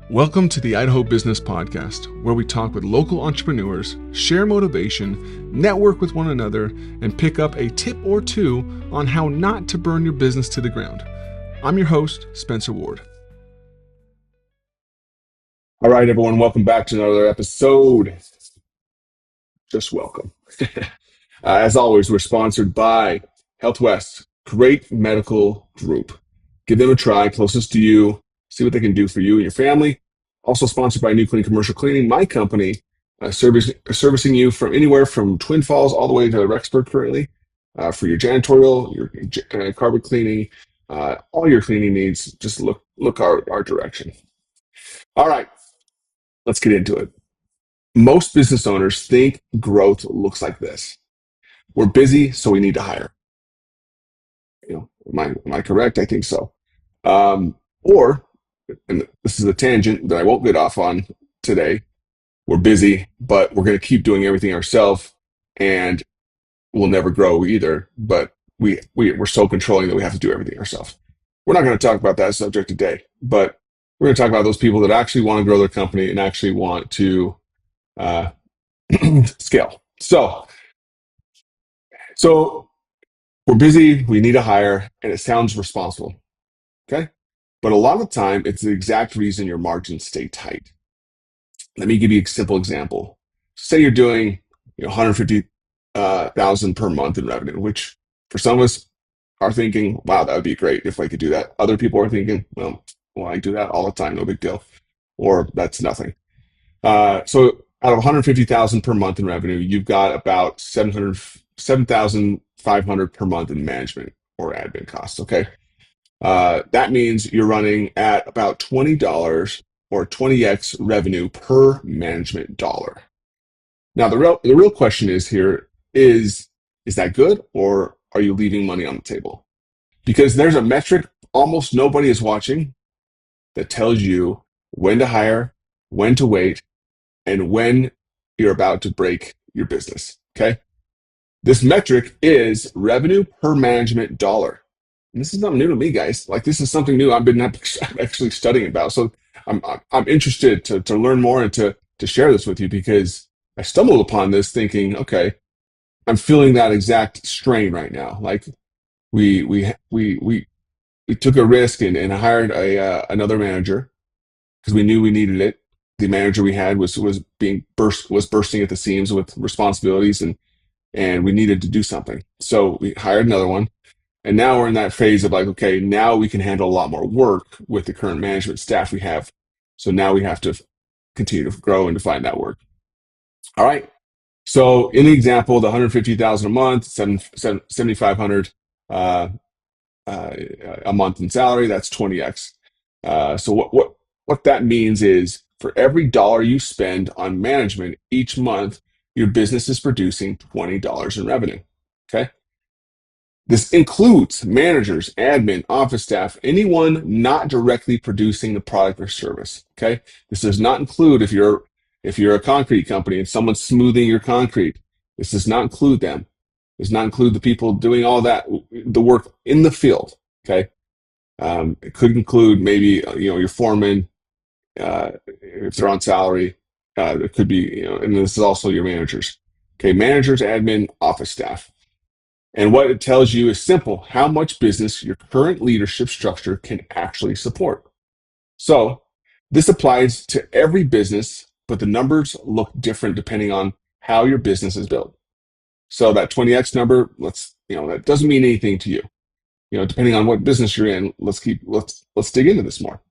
Welcome to the Idaho Business Podcast, where we talk with local entrepreneurs, share motivation, network with one another, and pick up a tip or two on how not to burn your business to the ground. I'm your host, Spencer Ward. All right, everyone, welcome back to another episode. Just welcome. As always, we're sponsored by Health West, great medical group. Give them a try, closest to you. See what they can do for you and your family. Also sponsored by New Clean Commercial Cleaning, my company, servicing you from anywhere from Twin Falls all the way to Rexburg currently for your janitorial, your carpet cleaning, all your cleaning needs. Just look our direction. All right, let's get into it. Most business owners think growth looks like this. We're busy, so we need to hire. Am I correct? I think so. Or, and this is a tangent that I won't get off on today, we're busy, but we're going to keep doing everything ourselves, and we'll never grow either. But we're so controlling that we have to do everything ourselves. We're not going to talk about that subject today, but we're going to talk about those people that actually want to grow their company and actually want to scale. So we're busy, we need to hire, and it sounds responsible. Okay? But a lot of the time, it's the exact reason your margins stay tight. Let me give you a simple example. Say you're doing $150,000 per month in revenue, which for some of us are thinking, wow, that would be great if I could do that. Other people are thinking, well, I do that all the time, no big deal. Or that's nothing. So out of $150,000 per month in revenue, you've got about $7,500 per month in management or admin costs, okay? That means you're running at about $20 or 20x revenue per management dollar. Now, the real question is that good, or are you leaving money on the table? Because there's a metric almost nobody is watching that tells you when to hire, when to wait, and when you're about to break your business, okay? This metric is revenue per management dollar. And this is not new to me, guys. Like, this is something new I've been actually studying about. So I'm interested to learn more and to share this with you, because I stumbled upon this thinking, okay, I'm feeling that exact strain right now. Like we took a risk and hired another manager because we knew we needed it. The manager we had was bursting at the seams with responsibilities, and we needed to do something. So we hired another one. And now we're in that phase of like, okay, now we can handle a lot more work with the current management staff we have. So now we have to continue to grow and to find that work. All right. So in the example, the $150,000 a month, $7,500 a month in salary, that's 20x. So what that means is for every dollar you spend on management each month, your business is producing $20 in revenue. Okay. This includes managers, admin, office staff, anyone not directly producing the product or service. Okay. This does not include if you're a concrete company and someone's smoothing your concrete. This does not include them. It does not include the people doing all that, the work in the field. Okay. It could include maybe your foreman, if they're on salary. It could be and this is also your managers. Okay, managers, admin, office staff. And what it tells you is simple: how much business your current leadership structure can actually support. So this applies to every business, but the numbers look different depending on how your business is built. So that 20x number, that doesn't mean anything to you. Depending on what business you're in, let's dig into this more.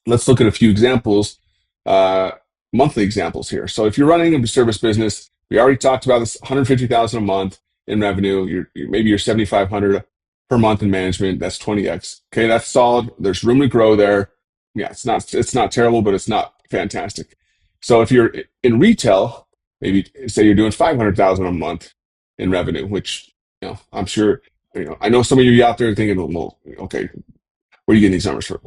Let's look at a few examples, monthly examples here. So if you're running a service business, we already talked about this: $150,000 a month in revenue. Maybe you're $7,500 per month in management. That's 20x. Okay, that's solid. There's room to grow there. Yeah, it's not terrible, but it's not fantastic. So if you're in retail, maybe say you're doing $500,000 a month in revenue, which I'm sure I know some of you out there thinking, well, okay, where are you getting these numbers from?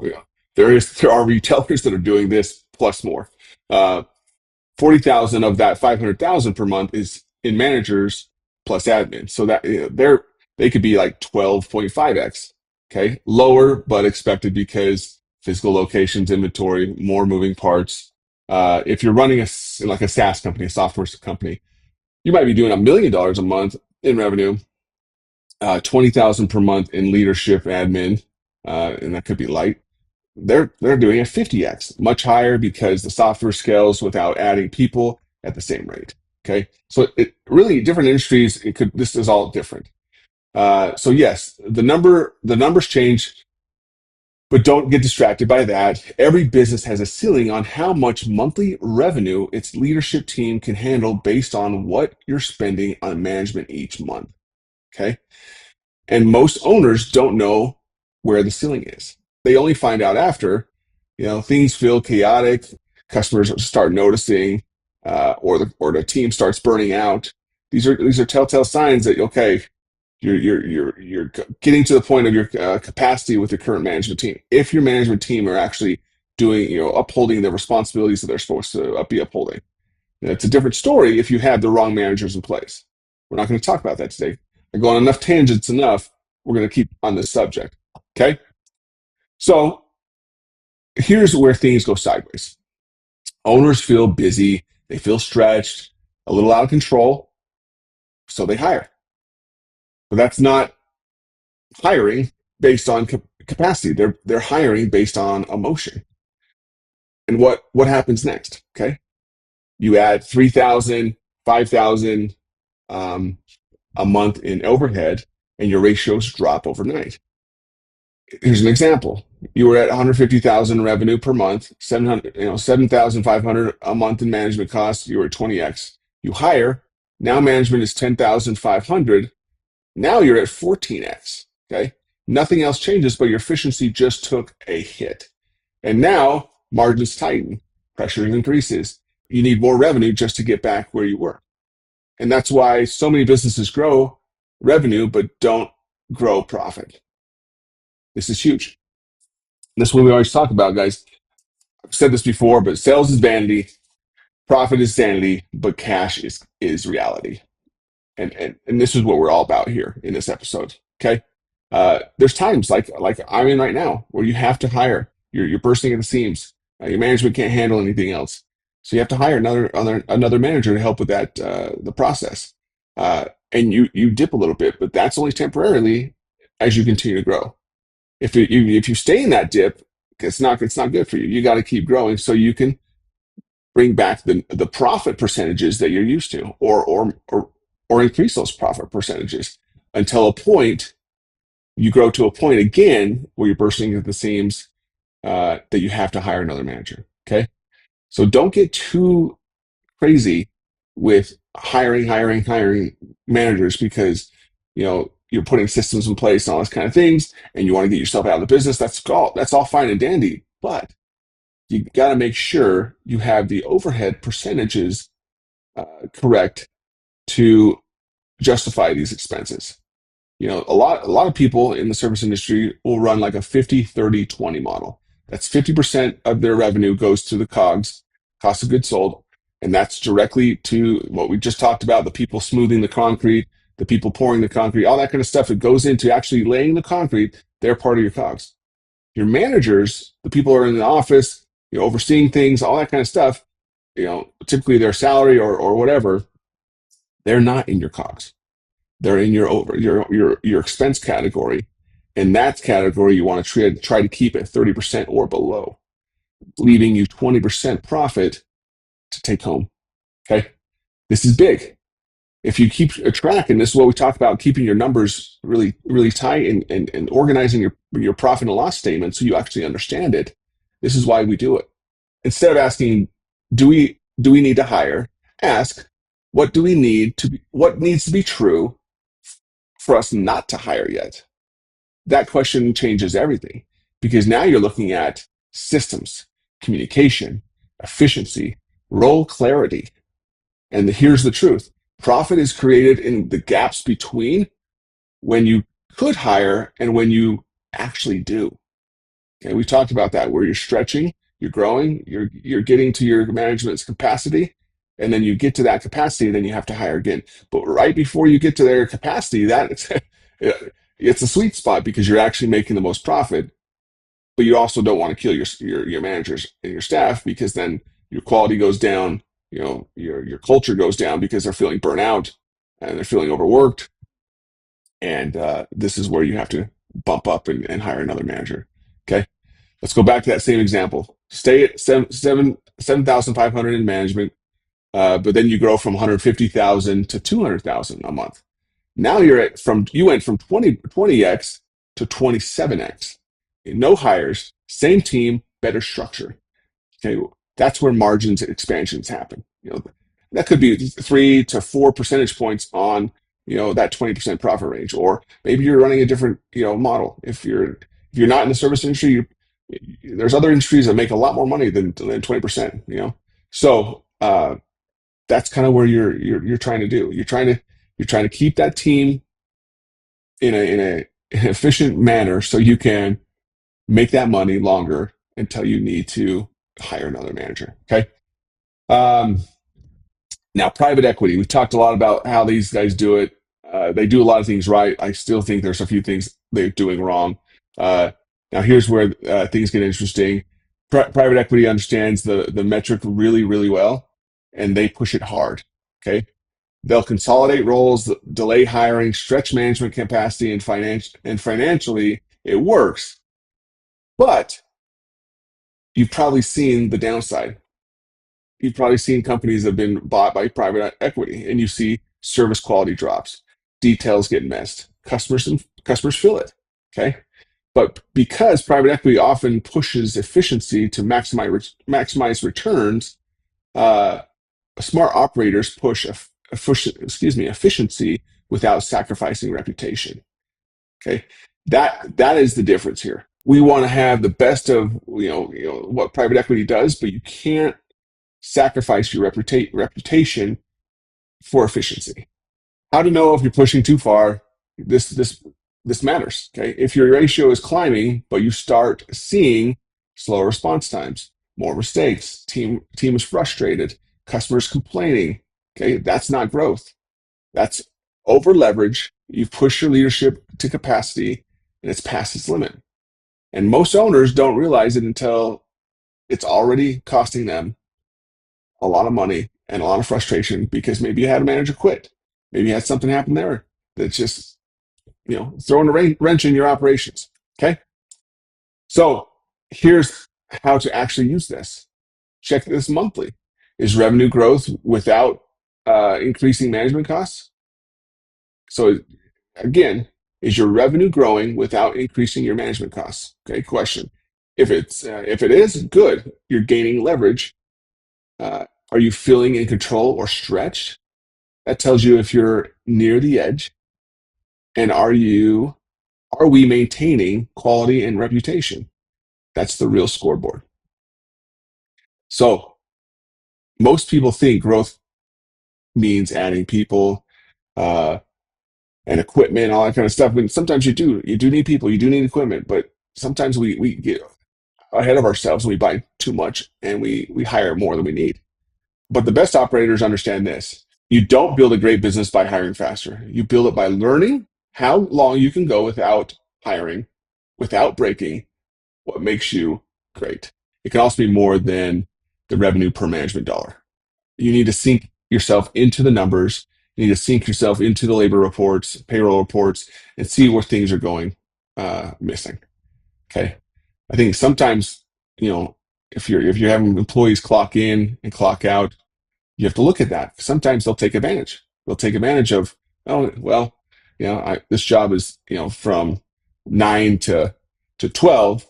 There are retailers that are doing this plus more. 40,000 of that 500,000 per month is in managers plus admin. So that they could be like 12.5x. Okay, lower but expected because physical locations, inventory, more moving parts. If you're running like a SaaS company, a software company, you might be doing $1 million a month in revenue, 20,000 per month in leadership admin, and that could be light. They're doing a 50x, much higher because the software scales without adding people at the same rate. Okay, so it really different industries. This is all different. So yes, the numbers change, but don't get distracted by that. Every business has a ceiling on how much monthly revenue its leadership team can handle based on what you're spending on management each month. Okay. And most owners don't know where the ceiling is. They only find out after, things feel chaotic, customers start noticing, or the team starts burning out. These are telltale signs that, okay, you're getting to the point of your capacity with your current management team. If your management team are actually doing, upholding the responsibilities that they're supposed to be upholding. It's a different story if you have the wrong managers in place. We're not going to talk about that today. I go on enough tangents enough. We're going to keep on this subject. Okay. So here's where things go sideways. Owners feel busy. They feel stretched, a little out of control. So they hire. But that's not hiring based on capacity. They're hiring based on emotion. And what happens next? Okay. You add 3,000, 5,000 a month in overhead, and your ratios drop overnight. Here's an example. You were at 150,000 revenue per month, 7,500 a month in management costs. You were at 20x. You hire. Now management is 10,500. Now you're at 14x. Okay. Nothing else changes, but your efficiency just took a hit. And now margins tighten, pressure increases. You need more revenue just to get back where you were. And that's why so many businesses grow revenue, but don't grow profit. This is huge. This is what we always talk about, guys. I've said this before, but sales is vanity, profit is sanity, but cash is reality. And this is what we're all about here in this episode. Okay. There's times like I'm in right now where you have to hire. You're bursting at the seams. Your management can't handle anything else. So you have to hire another manager to help with that the process. And you dip a little bit, but that's only temporarily as you continue to grow. If you stay in that dip, it's not good for you. You got to keep growing so you can bring back the profit percentages that you're used to, or increase those profit percentages until a point you grow to a point again where you're bursting at the seams that you have to hire another manager. Okay. So don't get too crazy with hiring managers because, you're putting systems in place and all those kind of things, and you want to get yourself out of the business. That's all fine and dandy, but you got to make sure you have the overhead percentages correct to justify these expenses. A lot of people in the service industry will run like a 50-30-20 model. That's 50% of their revenue goes to the COGS, cost of goods sold, and that's directly to what we just talked about, the people smoothing the concrete, the people pouring the concrete, all that kind of stuff that goes into actually laying the concrete. They're part of your COGS. Your managers, the people who are in the office, overseeing things, all that kind of stuff, typically their salary or whatever, they're not in your COGS. They're in your expense category. And that category you want to try to keep at 30% or below, leaving you 20% profit to take home. Okay. This is big. If you keep a track, and this is what we talk about, keeping your numbers really, really tight and organizing your profit and loss statement so you actually understand it. This is why we do it. Instead of asking, do we need to hire? Ask, what needs to be true for us not to hire yet? That question changes everything, because now you're looking at systems, communication, efficiency, role clarity. And here's the truth. Profit is created in the gaps between when you could hire and when you actually do. Okay, we talked about that, where you're stretching, you're growing, you're getting to your management's capacity, and then you get to that capacity, then you have to hire again. But right before you get to their capacity, it's a sweet spot because you're actually making the most profit. but you also don't want to kill your managers and your staff, because then your quality goes down. Your culture goes down because they're feeling burnt out and they're feeling overworked. And this is where you have to bump up and hire another manager. Okay, let's go back to that same example. Stay at 7,500 in management, but then you grow from 150,000 to 200,000 a month. Now you went from 20x to 27x. No hires, same team, better structure. Okay, that's where margins and expansions happen. That could be 3 to 4 percentage points on that 20% profit range, or maybe you're running a different model. If you're not in the service industry, there's other industries that make a lot more money than 20%. So that's kind of where you're trying to do. You're trying to keep that team in a efficient manner so you can make that money longer until you need to hire another manager. Okay. Um, Now, private equity. We talked a lot about how these guys do it. They do a lot of things right. I still think there's a few things they're doing wrong. Uh, Now, here's where things get interesting. Private equity understands the metric really, really well, and they push it hard. Okay. They'll consolidate roles, delay hiring, stretch management capacity, and financially, it works. But you've probably seen the downside. You've probably seen companies that have been bought by private equity, and you see service quality drops, details get missed, customers feel it. Okay, but because private equity often pushes efficiency to maximize returns, uh, smart operators push efficiency without sacrificing reputation. Okay, that is the difference here. We want to have the best of what private equity does, but you can't sacrifice your reputation for efficiency. How to know if you're pushing too far? This matters. Okay, if your ratio is climbing, but you start seeing slower response times, more mistakes, team is frustrated, customers complaining. Okay, that's not growth. That's over leverage. You've pushed your leadership to capacity, and it's past its limit. And most owners don't realize it until it's already costing them a lot of money and a lot of frustration, because maybe you had a manager quit. Maybe you had something happen there that's just, throwing a wrench in your operations. Okay. So here's how to actually use this. Check this monthly. Is revenue growth without increasing management costs? So again, is your revenue growing without increasing your management costs? Okay, question. If it is, good. You're gaining leverage. Are you feeling in control or stretched? That tells you if you're near the edge. And are we maintaining quality and reputation? That's the real scoreboard. So most people think growth means adding people uh, and equipment, all that kind of stuff. And sometimes you do need people, you do need equipment, but sometimes we get ahead of ourselves and we buy too much and we hire more than we need. But the best operators understand this. You don't build a great business by hiring faster. You build it by learning how long you can go without hiring, without breaking what makes you great. It can also be more than the revenue per management dollar. You need to sink yourself into the numbers. You need to sink yourself into the labor reports, payroll reports, and see where things are going missing. Okay. I think sometimes, if you're having employees clock in and clock out, you have to look at that. Sometimes they'll take advantage. They'll take advantage of, oh, well, this job is, from 9 to 12.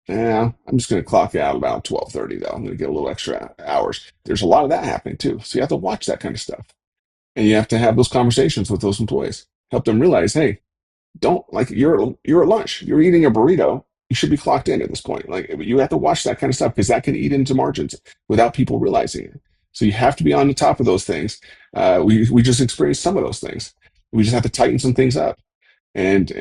I'm just going to clock out about 12:30 though. I'm going to get a little extra hours. There's a lot of that happening too. So you have to watch that kind of stuff. And you have to have those conversations with those employees. Help them realize, hey, don't, like, you're at lunch. You're eating a burrito. You should be clocked in at this point. Like, you have to watch that kind of stuff because that can eat into margins without people realizing it. So you have to be on the top of those things. We just experienced some of those things. We just have to tighten some things up. And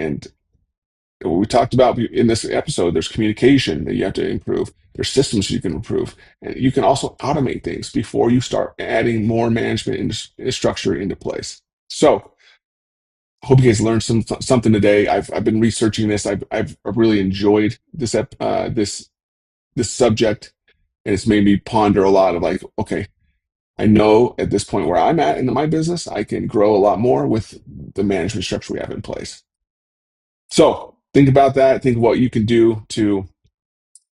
what we talked about in this episode, there's communication that you have to improve. There's systems you can improve. And you can also automate things before you start adding more management structure into place. So Hope you guys learned something today. I've been researching this. I've really enjoyed this subject, and it's made me ponder a lot of like, okay, I know at this point where I'm at in my business, I can grow a lot more with the management structure we have in place. So think about that. Think of what you can do to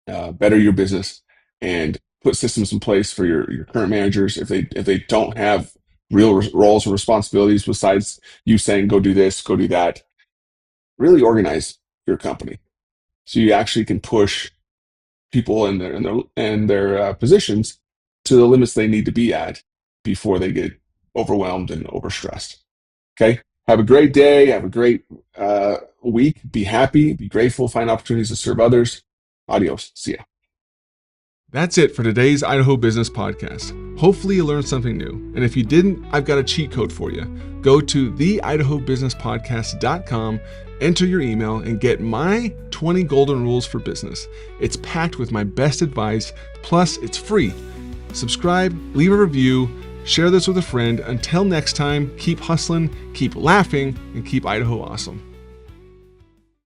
better your business and put systems in place for your current managers if they don't have real roles or responsibilities besides you saying go do this, go do that. Really organize your company so you actually can push people in their positions to the limits they need to be at before they get overwhelmed and overstressed. Okay. Have a great day. Have a great week. Be happy. Be grateful. Find opportunities to serve others. Adios. See ya. That's it for today's Idaho Business Podcast. Hopefully you learned something new. And if you didn't, I've got a cheat code for you. Go to theidahobusinesspodcast.com, enter your email, and get my 20 golden rules for business. It's packed with my best advice, plus it's free. Subscribe, leave a review, share this with a friend. Until next time, keep hustling, keep laughing, and keep Idaho awesome.